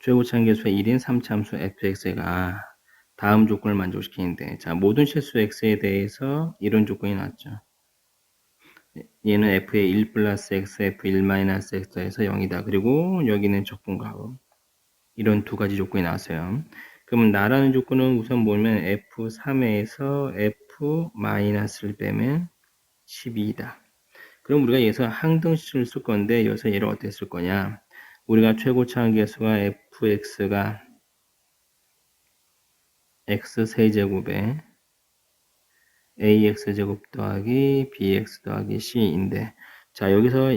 최고차항계수가 1인 3차함수 fx가 다음 조건을 만족시키는데, 자, 모든 실수 x에 대해서 이런 조건이 나왔죠. 얘는 f의 1 플러스 x, f1 마이너스 x에서 0이다. 그리고 여기는 적분가로 이런 두 가지 조건이 나왔어요. 그러면 나라는 조건은 우선 보면 f3에서 f-를 빼면 12이다. 그럼 우리가 여기서 항등식을 쓸 건데 여기서 얘를 어떻게 쓸 거냐? 우리가 최고차항계수가 fx가 x세제곱에 ax제곱 더하기 bx 더하기 c인데, 자, 여기서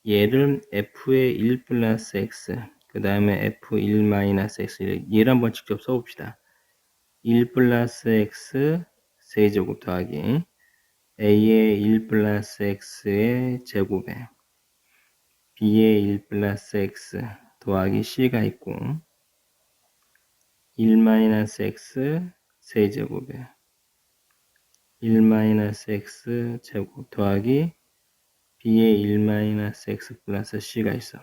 얘를 f의 1 플러스 x, 그 다음에 f1 마이너스 x, 얘를 한번 직접 써봅시다. 1 플러스 x 세제곱 더하기 a의 1 플러스 x의 제곱에 b의 1 플러스 x 더하기 c가 있고, 1 마이너스 x 세제곱에 1 마이너스 x 제곱 더하기 b의 1 마이너스 x 플러스 c가 있어.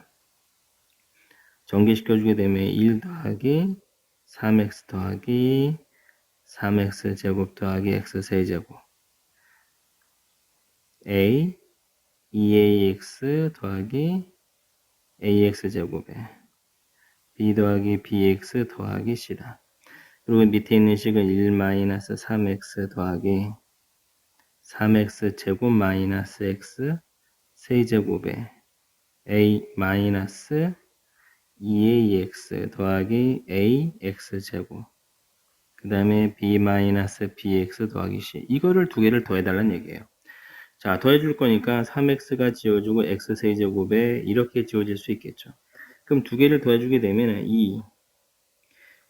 전개시켜주게 되면 1 더하기 3x 더하기 3x 제곱 더하기 x 세제곱 a 2ax 더하기 ax 제곱에 b 더하기 bx 더하기 c다. 그리고 밑에 있는 식은 1 마이너스 3x 더하기 3x 제곱 마이너스 x 세제곱에 a 마이너스 2ax 더하기 ax 제곱, 그 다음에 b 마이너스 bx 더하기 c, 이거를 두 개를 더해달라는 얘기예요. 자, 더해줄 거니까 3x가 지워지고 x 세제곱에 이렇게 지워질 수 있겠죠. 그럼 두 개를 더해주게 되면 2,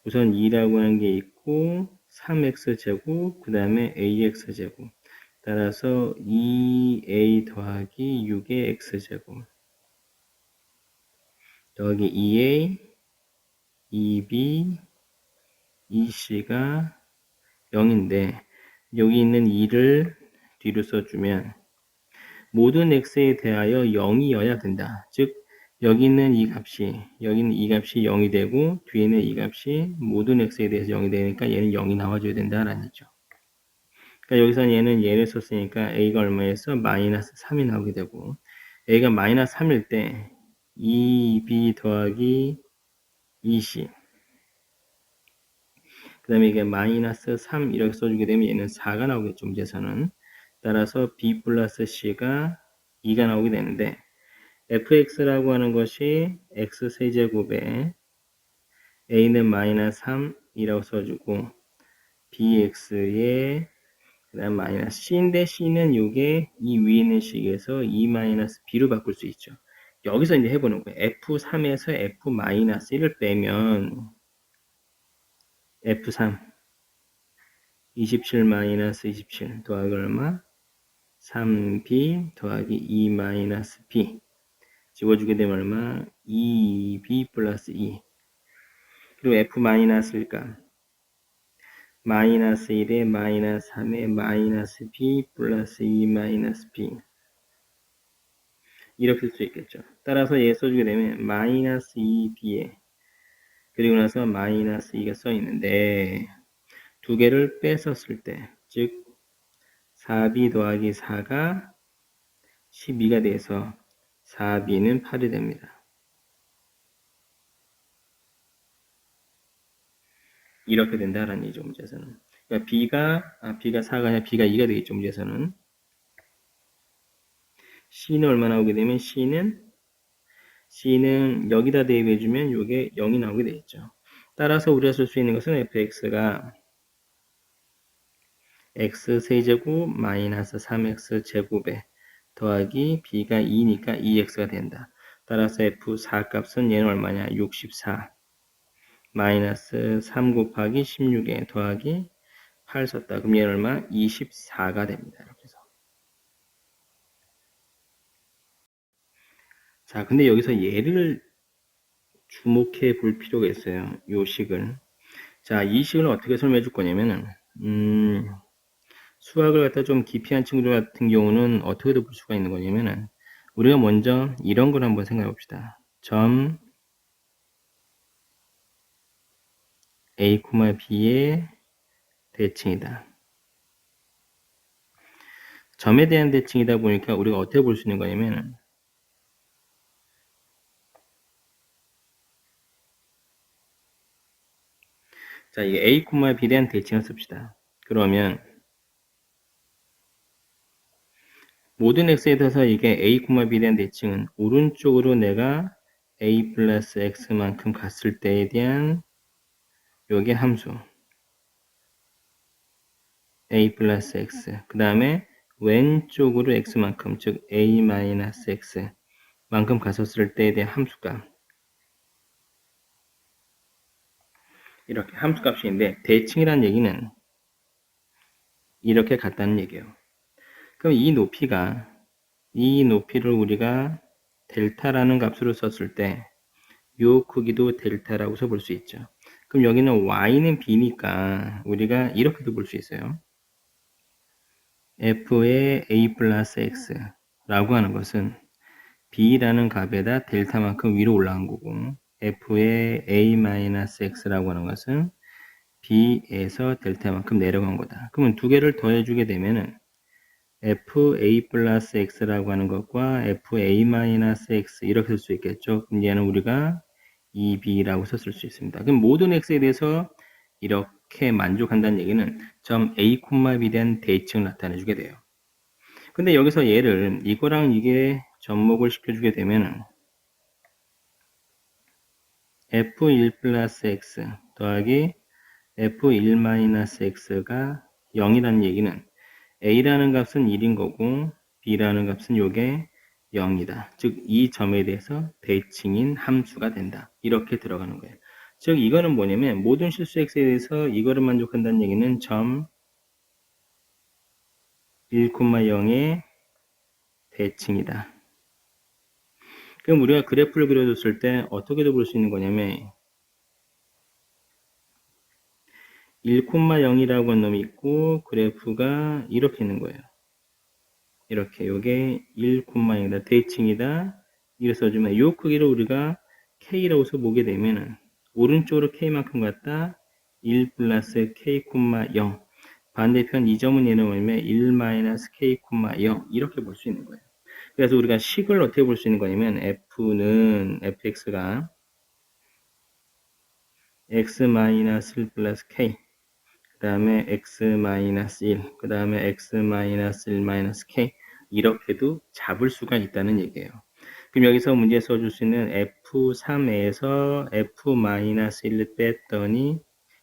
우선 2라고 하는 게 있고 3x 제곱, 그 다음에 ax 제곱, 따라서 2a 더하기 6의 x 제곱 더하기 2a, 2b, 2c가 0인데 여기 있는 2를 뒤로 써주면 모든 x에 대하여 0이어야 된다. 즉 여기 있는 이 값이, 여기 있는 이 값이 0이 되고 뒤에 있는 이 값이 모든 x에 대해서 0이 되니까 얘는 0이 나와줘야 된다라는 얘기죠. 그러니까 여기서 얘는 얘를 썼으니까 a가 얼마에서 마이너스 3이 나오게 되고, a가 마이너스 3일 때 2b 더하기 2c, 그 다음에 이게 마이너스 3 이렇게 써주게 되면 얘는 4가 나오겠죠, 문제에서는. 따라서 b 플러스 c가 2가 나오게 되는데, fx라고 하는 것이 x세제곱에 a는 마이너스 3이라고 써주고 bx에 그 다음 마이너스 c인데 c는 요게 이 위에 있는 식에서 2 마이너스 b로 바꿀 수 있죠. 여기서 이제 해보는 거예요. f3에서 f 마이너스 1을 빼면 f3 27 마이너스 27 더하기 얼마? 3b 더하기 2 마이너스 b 집어주게 되면 얼마? 2b 플러스 2. 그리고 f 마이너스일까? 마이너스 1에 마이너스 3에 마이너스 b 플러스 2 마이너스 b, 이렇게 쓸 수 있겠죠. 따라서 얘 써주게 되면 마이너스 2b에 그리고 나서 마이너스 2가 써있는데 두 개를 뺐었을 때, 즉 4b 더하기 4가 12가 돼서 4b는 8이 됩니다. 이렇게 된다라는 얘기죠, 문제에서는. 그러니까 b가 4가 아니라 b가 2가 되겠죠, 문제에서는. c는 얼마 나오게 되면 c는 여기다 대입해주면 이게 0이 나오게 되겠죠. 따라서 우리가 쓸 수 있는 것은 fx가 x세제곱 마이너스 3x 제곱에 더하기 b가 2니까 2x가 된다. 따라서 f4 값은 얘는 얼마냐? 64 마이너스 3 곱하기 16에 더하기 8 썼다. 그럼 얘는 얼마? 24가 됩니다. 이렇게 해서. 자, 근데 여기서 얘를 주목해 볼 필요가 있어요. 요 식을. 자, 이 식을 어떻게 설명해 줄 거냐면은, 수학을 갖다 좀 기피한 친구들 같은 경우는 어떻게도 볼 수가 있는 거냐면은, 우리가 먼저 이런 걸 한번 생각해 봅시다. 점 A, B의 대칭이다. 점에 대한 대칭이다 보니까 우리가 어떻게 볼 수 있는 거냐면 자, 이게 A, B에 대한 대칭을 씁시다. 그러면 모든 x에 대해서 이게 A, B에 대한 대칭은 오른쪽으로 내가 A 플러스 X만큼 갔을 때에 대한 요게 함수 A 플러스 X 그 다음에 왼쪽으로 X만큼 즉 A 마이너스 X 만큼 갔었을 때에 대한 함수값 이렇게 함수값인데 대칭이라는 얘기는 이렇게 같다는 얘기예요. 그럼 이 높이를 우리가 델타라는 값으로 썼을 때 요 크기도 델타라고 써볼 수 있죠. 그럼 여기는 y는 b니까 우리가 이렇게도 볼 수 있어요. f의 a 플러스 x라고 하는 것은 b라는 값에다 델타만큼 위로 올라간 거고 f의 a 마이너스 x라고 하는 것은 b에서 델타만큼 내려간 거다. 그러면 두 개를 더해주게 되면은 fa 플러스 x라고 하는 것과 fa 마이너스 x 이렇게 쓸 수 있겠죠. 그럼 얘는 우리가 2b라고 썼을 수 있습니다. 그럼 모든 x에 대해서 이렇게 만족한다는 얘기는 점 a, b에 대한 대칭을 나타내 주게 돼요. 근데 여기서 얘를 이거랑 이게 접목을 시켜주게 되면 f1 플러스 x 더하기 f1 마이너스 x가 0이라는 얘기는 a라는 값은 1인 거고 b라는 값은 요게 0이다. 즉 이 점에 대해서 대칭인 함수가 된다. 이렇게 들어가는 거예요. 즉 이거는 뭐냐면 모든 실수 x에 대해서 이거를 만족한다는 얘기는 점 1, 0의 대칭이다. 그럼 우리가 그래프를 그려줬을 때 어떻게도 볼 수 있는 거냐면 1, 0이라고 하는 놈이 있고 그래프가 이렇게 있는 거예요. 이렇게 요게 1, 0이다. 대칭이다. 이렇게 써주면 이 크기를 우리가 K라고 써보게 되면은 오른쪽으로 K만큼 갔다 1 플러스 K, 0 반대편 이 점은 얘는 뭐냐면 1 마이너스 K, 0 이렇게 볼 수 있는 거예요. 그래서 우리가 식을 어떻게 볼 수 있는 거냐면 F는 fx가 x 마이너스 1 플러스 K 그 다음에 x 마이너스 1 그 다음에 x 마이너스 1 마이너스 K 이렇게도 잡을 수가 있다는 얘기예요. 그럼 여기서 문제 써줄 수 있는 F3에서 F-1을 뺐더니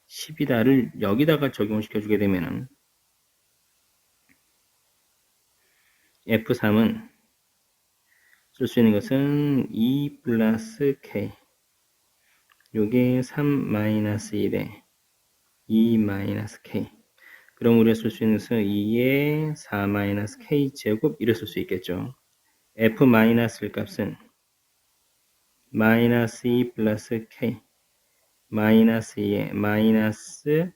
10이다를 여기다가 적용시켜 주게 되면은 F3은 쓸 수 있는 것은 2 플러스 K 요게 3 마이너스 1에 2 마이너스 K 그럼 우리가 쓸 수 있는 것은 2에 4 마이너스 K 제곱 이렇게 쓸 수 있겠죠. F 마이너스 1 값은 마이너스 2 플러스 K 마이너스 2에 마이너스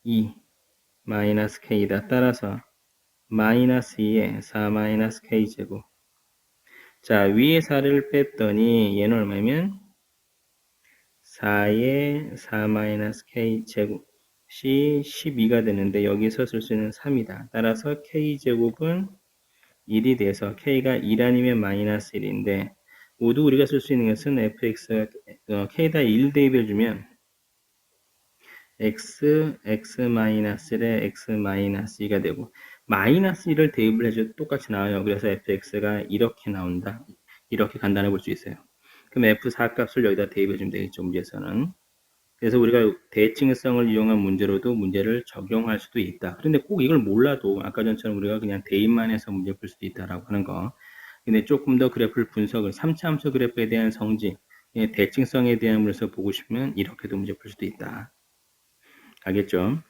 2 마이너스 K이다. 따라서 마이너스 2에 4 마이너스 K 제곱 자 위에 4를 뺐더니 얘는 얼마냐면 4에 4 마이너스 K 제곱이 12가 되는데 여기서 쓸 수 있는 3이다. 따라서 K 제곱은 1이 돼서 K가 1 아니면 마이너스 1인데 모두 우리가 쓸 수 있는 것은 fx가 K에다 1 대입해주면 x 마이너스 1에 x 마이너스 2가 되고 마이너스 1을 대입을 해줘도 똑같이 나와요. 그래서 fx가 이렇게 나온다. 이렇게 간단히 볼 수 있어요. 그럼 f4 값을 여기다 대입해주면 되겠죠. 문제에서는. 그래서 우리가 대칭성을 이용한 문제로도 문제를 적용할 수도 있다. 그런데 꼭 이걸 몰라도 아까 전처럼 우리가 그냥 대입만 해서 문제 풀 수도 있다라고 하는 거. 근데 조금 더 그래프를 분석을 3차 함수 그래프에 대한 성질, 대칭성에 대한 문제에서 보고 싶으면 이렇게도 문제 풀 수도 있다. 알겠죠?